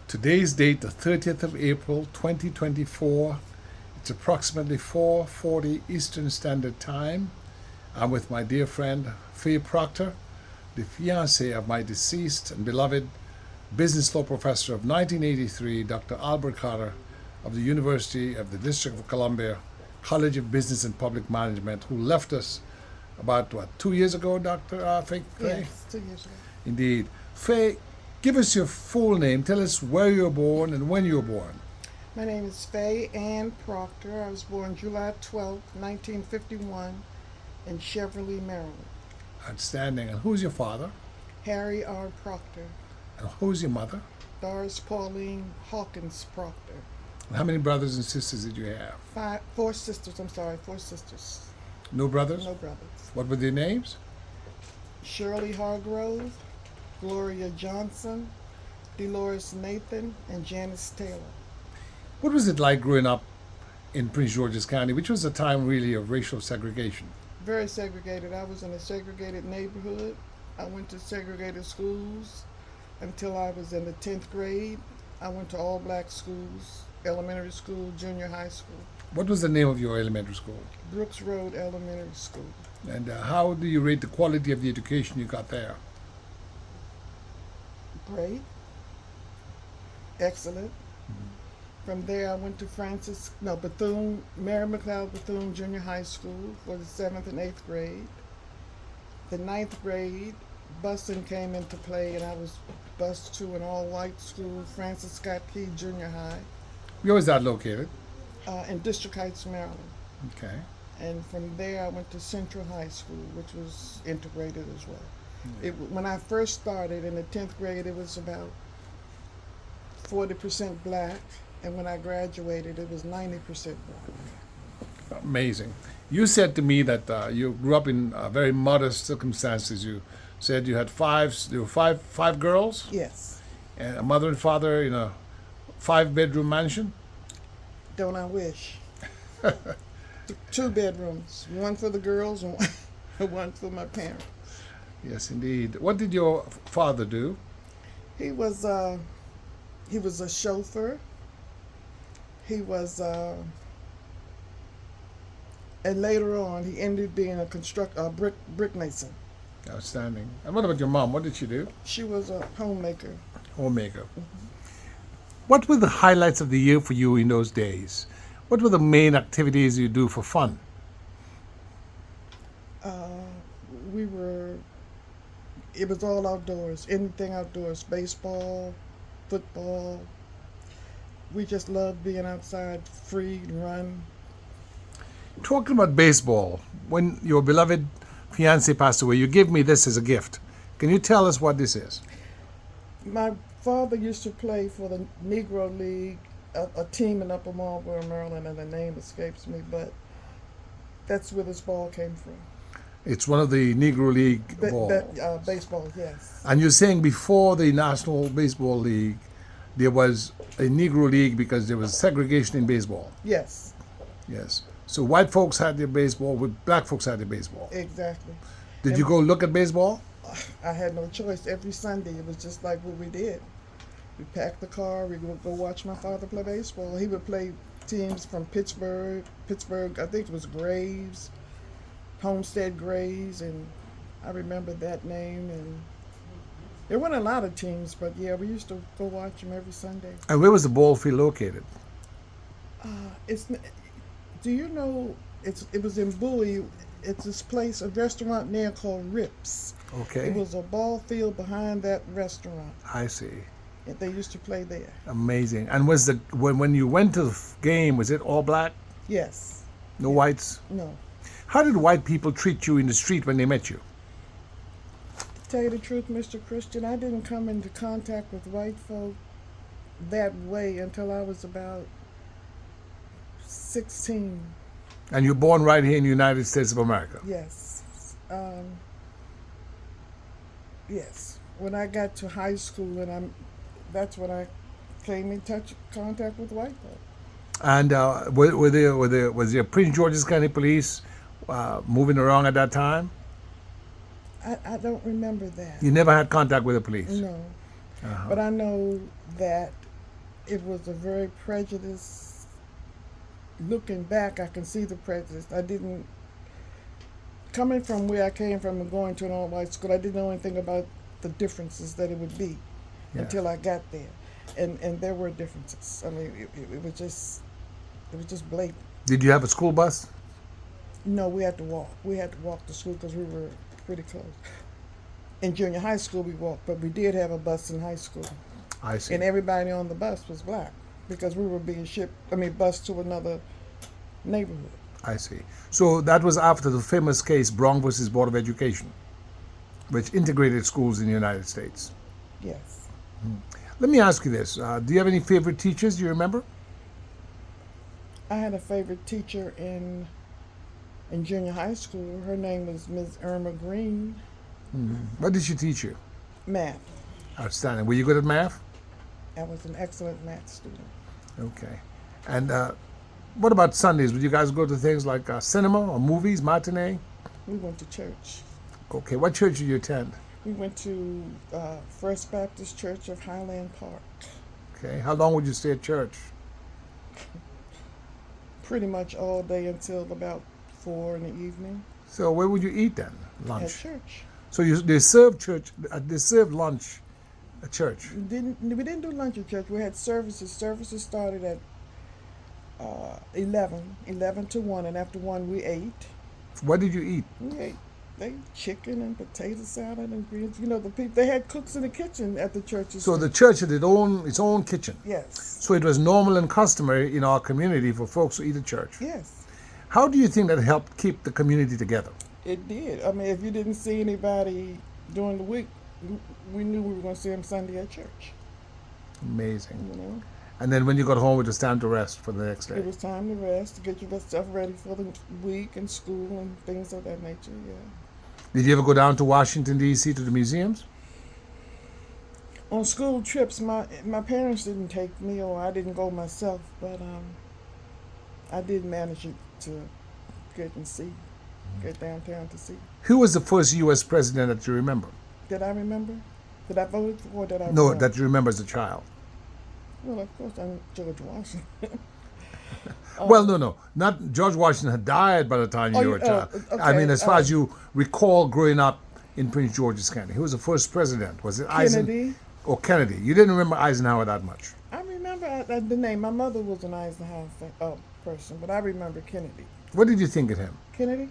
Today's date, the 30th of April, 2024. It's approximately 4:40 Eastern Standard Time. I'm with my dear friend, Faye Proctor, the fiancée of my deceased and beloved business law professor of 1983, Dr. Albert Carter of the University of the District of Columbia, College of Business and Public Management, who left us about, 2 years ago, Dr. Faye? Yes, 2 years ago. Indeed. Faye, give us your full name. Tell us where you were born and when you were born. My name is Faye Ann Proctor. I was born July 12th, 1951 in Cheverly, Maryland. Outstanding. And who's your father? Harry R. Proctor. And who's your mother? Doris Pauline Hawkins Proctor. And how many brothers and sisters did you have? Four sisters. No brothers? No brothers. What were their names? Shirley Hargrove, Gloria Johnson, Dolores Nathan, and Janice Taylor. What was it like growing up in Prince George's County, which was a time really of racial segregation? Very segregated. I was in a segregated neighborhood. I went to segregated schools until I was in the 10th grade. I went to all black schools, elementary school, junior high school. What was the name of your elementary school? Brooks Road Elementary School. And how do you rate the quality of the education you got there? Great. Excellent. From there, I went to Mary McLeod Bethune Junior High School for the 7th and 8th grade. The 9th grade, busing came into play, and I was bused to an all-white school, Francis Scott Key Junior High, Where was that located? in District Heights, Maryland. Okay. And from there, I went to Central High School, which was integrated as well. When I first started in the 10th grade, it was about 40% black, and when I graduated, it was 90% black. Amazing. You said to me that you grew up in very modest circumstances. You said you had there were five girls, Yes. and a mother and father in a 5-bedroom mansion. Don't I wish? 2 bedrooms, one for the girls and one for my parents. Yes, indeed. What did your father do? He was a chauffeur. He was, and later on, he ended being a brick mason. Outstanding. And what about your mom? What did she do? She was a homemaker. Homemaker. What were the highlights of the year for you in those days? What were the main activities you do for fun? It was all outdoors, anything outdoors, baseball, football. We just loved being outside, free, run. Talking about baseball, when your beloved fiancé passed away, you gave me this as a gift. Can you tell us what this is? My father used to play for the Negro League, a team in Upper Marlboro, Maryland, and the name escapes me, but that's where this ball came from. It's one of the Negro League balls. Baseball, yes. And you're saying before the National Baseball League, there was a Negro League because there was segregation in baseball. Yes. Yes. So white folks had their baseball, black folks had their baseball. Exactly. Did you go look at baseball? I had no choice. Every Sunday, it was just like what we did. We packed the car, we would go watch my father play baseball. He would play teams from Pittsburgh, I think it was Graves, Homestead Grays, and I remember that name. And there weren't a lot of teams, but yeah, we used to go watch them every Sunday. And where was the ball field located? Do you know, it was in Bowie. It's this place, a restaurant there called Rips. Okay. It was a ball field behind that restaurant. I see. They used to play there. Amazing. And was when you went to the game, was it all black? Yes. No whites? No. How did white people treat you in the street when they met you? To tell you the truth, Mr. Christian, I didn't come into contact with white folk that way until I was about 16. And you're born right here in the United States of America? Yes. Yes. When I got to high school, that's when I came in contact with white folk. And was there Prince George's County Police moving around at that time? I don't remember that. You never had contact with the police? No. But I know that it was a very prejudiced. Looking back, I can see the prejudice. I didn't, coming from where I came from and going to an all-white school, I didn't know anything about the differences that it would be Yeah. until I got there, and there were differences. I mean, it was just blatant. Did you have a school bus? No, we had to walk. We had to walk to school because we were pretty close. In junior high school, we walked, but we did have a bus in high school, I see. and everybody on the bus was black because we were being bused to another neighborhood. I see. So that was after the famous case Brown versus Board of Education, which integrated schools in the United States. Yes. Let me ask you this. Do you have any favorite teachers you remember? I had a favorite teacher in junior high school. Her name was Ms. Irma Green. What did she teach you? Math. Outstanding. Were you good at math? I was an excellent math student. Okay. And what about Sundays? Would you guys go to things like cinema or movies, matinee? We went to church. Okay. What church did you attend? We went to First Baptist Church of Highland Park. Okay. How long would you stay at church? Pretty much all day until about 4 in the evening. So where would you eat then? At Lunch. church. So they served church. They served lunch at church. We didn't do lunch at church. We had services. Services started at 11 to 1, and after 1 we ate. What did you eat? We ate chicken and potato salad and greens. You know, the people, they had cooks in the kitchen at the churches. So the church had its own kitchen. Yes. So it was normal and customary in our community for folks to eat at church. Yes. How do you think that helped keep the community together? It did. I mean, if you didn't see anybody during the week, we knew we were going to see them Sunday at church. Amazing. You know, And then when you got home, it was time to rest for the next day. it was time to rest, to get your stuff ready for the week and school and things of that nature. Yeah. Did you ever go down to Washington, D.C. to the museums? On school trips, my parents didn't take me, or I didn't go myself, but I did manage to get downtown to see. Who was the first U.S. president that you remember? Did I remember? Did I vote for, or did I? No, run? that you remember as a child. Well, of course, I'm George Washington. Well, no. Not George Washington had died by the time you were a child. I mean, as far as you recall growing up in Prince George's County, who was the first president? Was it Kennedy. Or Kennedy? You didn't remember Eisenhower that much. I remember the name. My mother was an Eisenhower person, but I remember Kennedy. What did you think of him? Kennedy?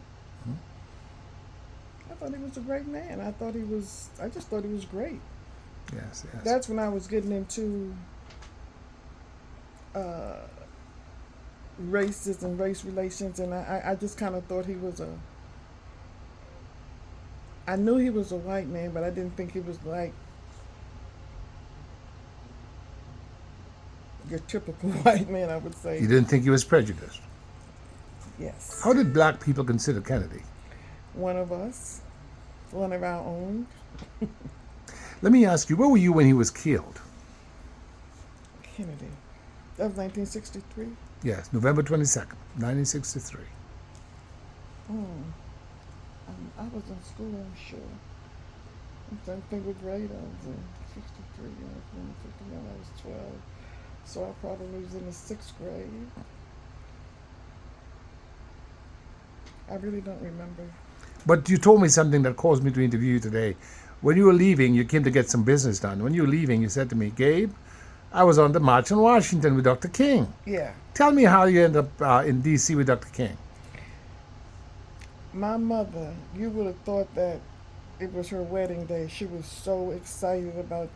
I thought he was a great man. I just thought he was great. Yes. That's when I was getting into races and race relations, and I just kind of thought he was I knew he was a white man, but I didn't think he was like your typical white man, I would say. You didn't think he was prejudiced? Yes. How did black people consider Kennedy? One of us, one of our own. Let me ask you, where were you when he was killed? Kennedy. That was 1963. Yes, November 22nd, 1963. I was in school, I'm sure. I'm trying to think what grade I was in. 63, I was 12. So I probably was in the 6th grade. I really don't remember. But you told me something that caused me to interview you today. When you were leaving, you came to get some business done. When you were leaving, you said to me, Gabe, I was on the march in Washington with Dr. King. Yeah. Tell me how you ended up in D.C. with Dr. King. My mother, you would have thought that it was her wedding day. She was so excited about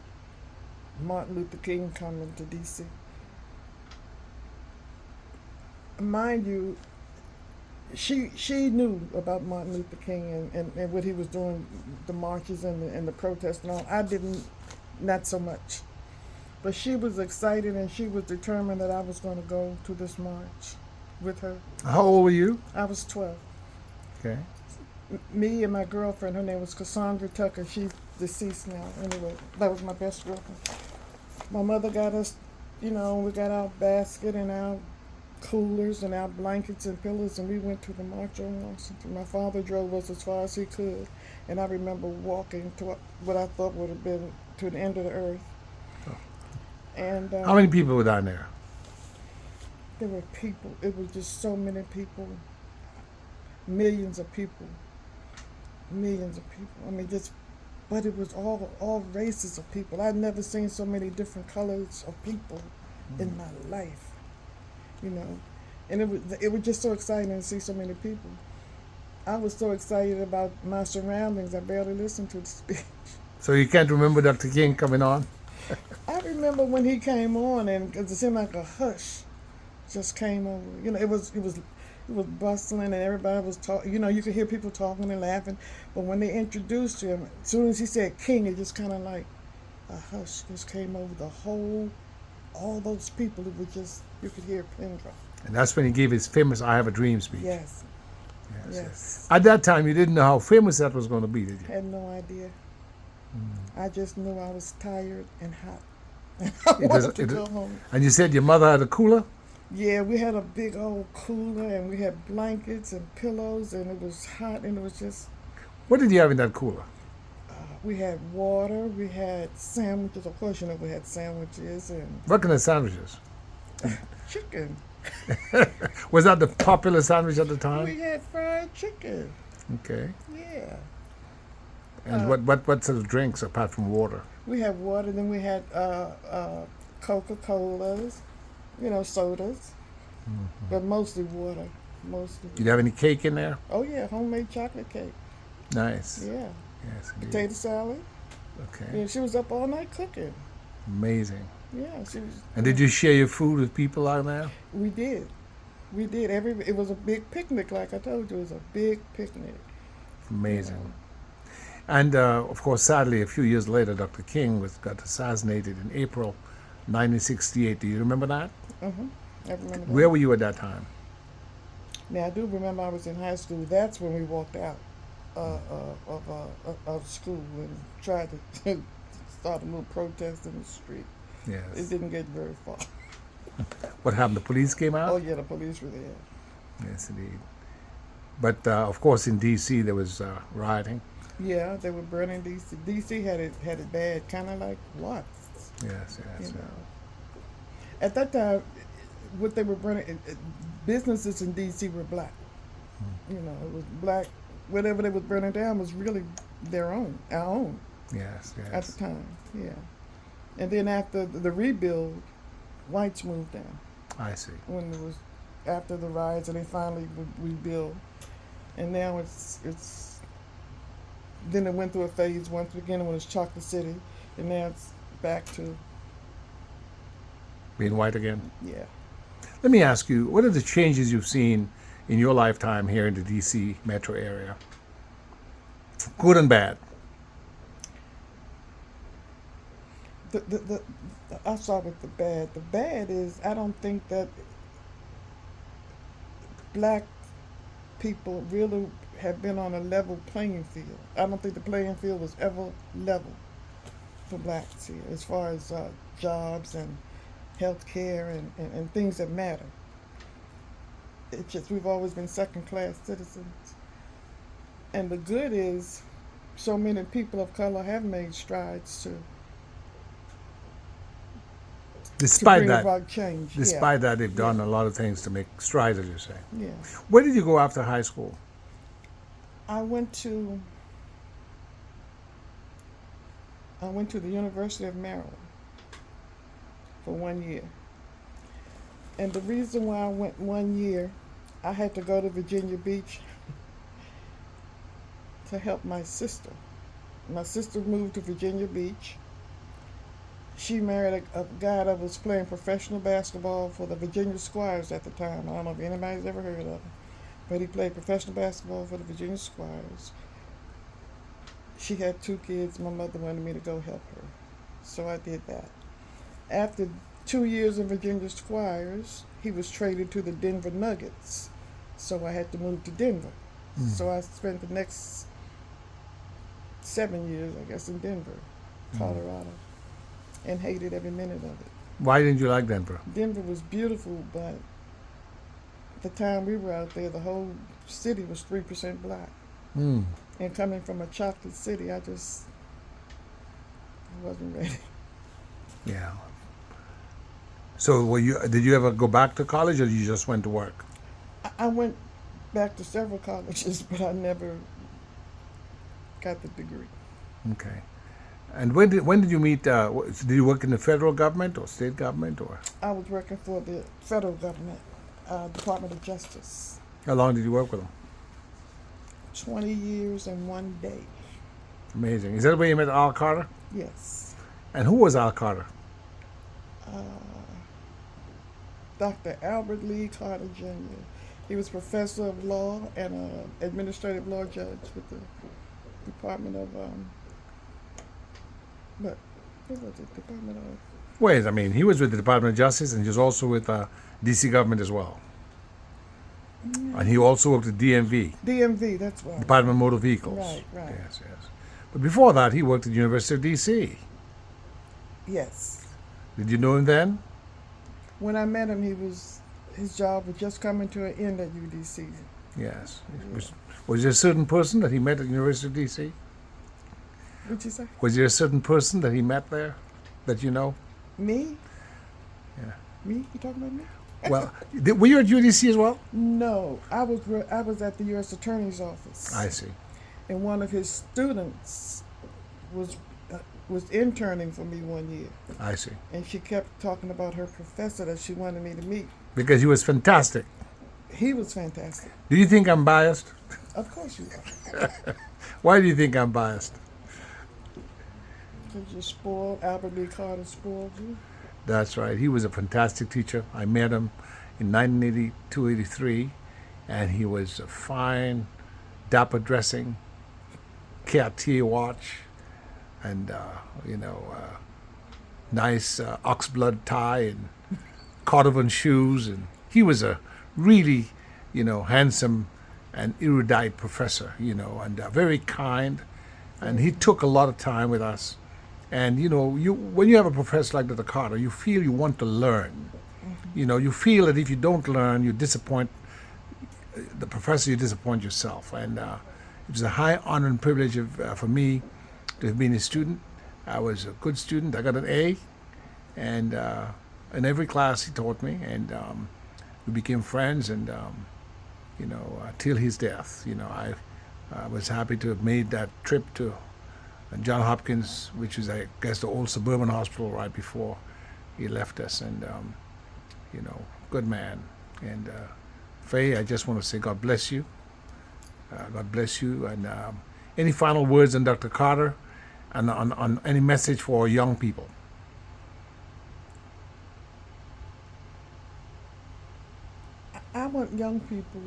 Martin Luther King coming to D.C. Mind you, she knew about Martin Luther King and what he was doing, the marches and the protests and all. I didn't, not so much. But she was excited and she was determined that I was going to go to this march with her. How old were you? I was 12. Okay. Me and my girlfriend, her name was Cassandra Tucker. She's deceased now. Anyway, that was my best girlfriend. My mother got us, we got our basket and our coolers and our blankets and pillows, and we went to the march on Washington. My father drove us as far as he could, and I remember walking to what I thought would have been to the end of the earth. And How many people were down there? there were people. It was just so many people. Millions of people. Millions of people. I mean, just, but it was all races of people. I'd never seen so many different colors of people in my life, you know. And it was just so exciting to see so many people. I was so excited about my surroundings, I barely listened to the speech. So you can't remember Dr. King coming on? I remember when he came on, and it seemed like a hush just came over. You know, it was bustling, and everybody was talking. You know, you could hear people talking and laughing. But when they introduced him, as soon as he said King, it just kind of like a hush just came over the whole, all those people. It was just, you could hear a pin drop. And that's when he gave his famous "I Have a Dream" speech. Yes. Yes. Yes. At that time, you didn't know how famous that was going to be, did you? Had no idea. I just knew I was tired and hot. And I It was- wanted to it- go home. And you said your mother had a cooler? Yeah, we had a big old cooler, and we had blankets and pillows, and it was hot, and it was just, What did you have in that cooler? we had water, we had sandwiches. Of course, you know, we had sandwiches and What kind of sandwiches? chicken. Was that the popular sandwich at the time? We had fried chicken. Okay. Yeah. And what sort of drinks apart from water? We had water, then we had Coca-Colas, you know, sodas, but mostly water. Mostly. Did you have any cake in there? Oh, yeah, homemade chocolate cake. Nice. Yeah. Yes, indeed. Potato salad. Okay. Yeah, she was up all night cooking. Amazing. Yeah, she was. And did you share your food with people out there? We did. We did. It was a big picnic, like I told you. It was a big picnic. Amazing. And of course, sadly, a few years later, Dr. King got assassinated in April 1968. Do you remember that? I remember that. Where were you at that time? Now, I do remember I was in high school. That's when we walked out of school and tried to start a little protest in the street. It Yes. didn't get very far. What happened? The police came out? Oh, yeah, the police were there. Yes, indeed. But of course, in D.C. there was rioting. Yeah, they were burning D.C. D.C. had it bad, kind of like Watts. Yes, You yes. know. At that time, what they were burning, businesses in D.C. were black. You know, it was black. Whatever they was burning down was really their own, our own Yes, at the yes. time. Yeah. And then after the rebuild, whites moved down. I see. When it was after the riots, and they finally would rebuild. And now it's then it went through a phase. Once again, when it's Chocolate City, and now it's back to Being white again. yeah. Let me ask you, what are the changes you've seen in your lifetime here in the D.C. metro area? Good and bad. I'll start with the bad. The bad is I don't think that black people really have been on a level playing field. I don't think the playing field was ever level for blacks here as far as jobs and health care and things that matter. It's just we've always been second-class citizens. And the good is so many people of color have made strides to Despite bring that, about change. despite that, they've done a lot of things to make strides, as you say. Yeah. Where did you go after high school? I went to the University of Maryland for 1 year. And the reason why I went 1 year, I had to go to Virginia Beach to help my sister. My sister moved to Virginia Beach. She married a guy that was playing professional basketball for the Virginia Squires at the time. I don't know if anybody's ever heard of him, but he played professional basketball for the Virginia Squires. She had 2 kids. My mother wanted me to go help her, so I did that. After 2 years in Virginia Squires, he was traded to the Denver Nuggets, so I had to move to Denver. So I spent the next 7 years, I guess, in Denver, Colorado, and hated every minute of it. Why didn't you like Denver? Denver was beautiful, but the time we were out there, the whole city was 3% black. Hmm. And coming from a chocolate city, I wasn't ready. Yeah. So did you ever go back to college or you just went to work? I went back to several colleges, but I never got the degree. Okay. And when did you meet? Did you work in the federal government or state government, or I was working for the federal government, Department of Justice. how long did you work with them? 20 years and 1 day. Amazing. Is that where you met Al Carter? Yes. And who was Al Carter? Dr. Albert Lee Carter Jr. He was professor of law and an administrative law judge with the Department of, what was it? Department of, Wait, I mean, he was with the Department of Justice and he was also with D.C. government as well. And he also worked at DMV, DMV, that's right. Department of Motor Vehicles. Right. Yes, yes. But before that, he worked at the University of D.C. Yes. Did you know him then? When I met him, his job was just coming to an end at UDC. Yes. Was there a certain person that he met at the University of D.C.? What'd you say? Was there a certain person that he met there that you know? Me? Yeah. Me? You talking about me? Well, were you at UDC as well? No, I was at the U.S. Attorney's office. I see. And one of his students was interning for me 1 year, I see. and she kept talking about her professor that she wanted me to meet. Because he was fantastic. He was fantastic. Do you think I'm biased? Of course you are. Why do you think I'm biased? Because you're spoiled. Albert Lee Carter spoiled you. That's right. He was a fantastic teacher. I met him in 1982, 83, and he was a fine, dapper dressing, Cartier watch, and, nice oxblood tie and Cordovan shoes. And he was a really, handsome and erudite professor, and very kind. And he took a lot of time with us. And when you have a professor like Dr. Carter, you feel you want to learn. You feel that if you don't learn, you disappoint the professor, you disappoint yourself. And it was a high honor and privilege for me to have been a student. I was a good student. I got an A, and in every class he taught me, and we became friends. And till his death, I was happy to have made that trip to John Hopkins, which is, I guess, the old suburban hospital right before he left us. And, good man. And Faye, I just want to say God bless you. God bless you. And any final words on Dr. Carter and on any message for young people? I want young people.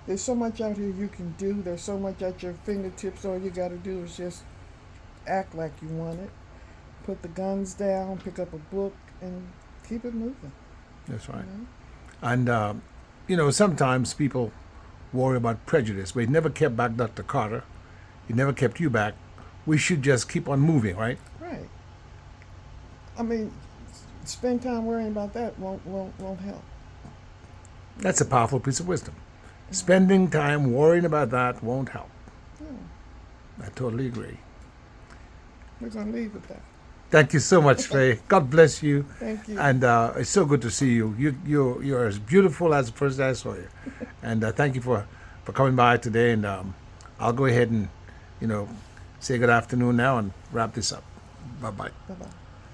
There's so much out here you can do. There's so much at your fingertips. All you got to do is just act like you want it. Put the guns down, pick up a book, and keep it moving. That's right. And, sometimes people worry about prejudice, but it never kept back Dr. Carter. It never kept you back. We should just keep on moving, right? Right. I mean, spend time worrying about that won't help. That's a powerful piece of wisdom. Spending time worrying about that won't help. Yeah. I totally agree. We're going to leave with that. Thank you so much, Faye. God bless you. Thank you. And it's so good to see you. You're as beautiful as the first day I saw you. And thank you for coming by today. And I'll go ahead and, say good afternoon now and wrap this up. Bye-bye. Bye-bye.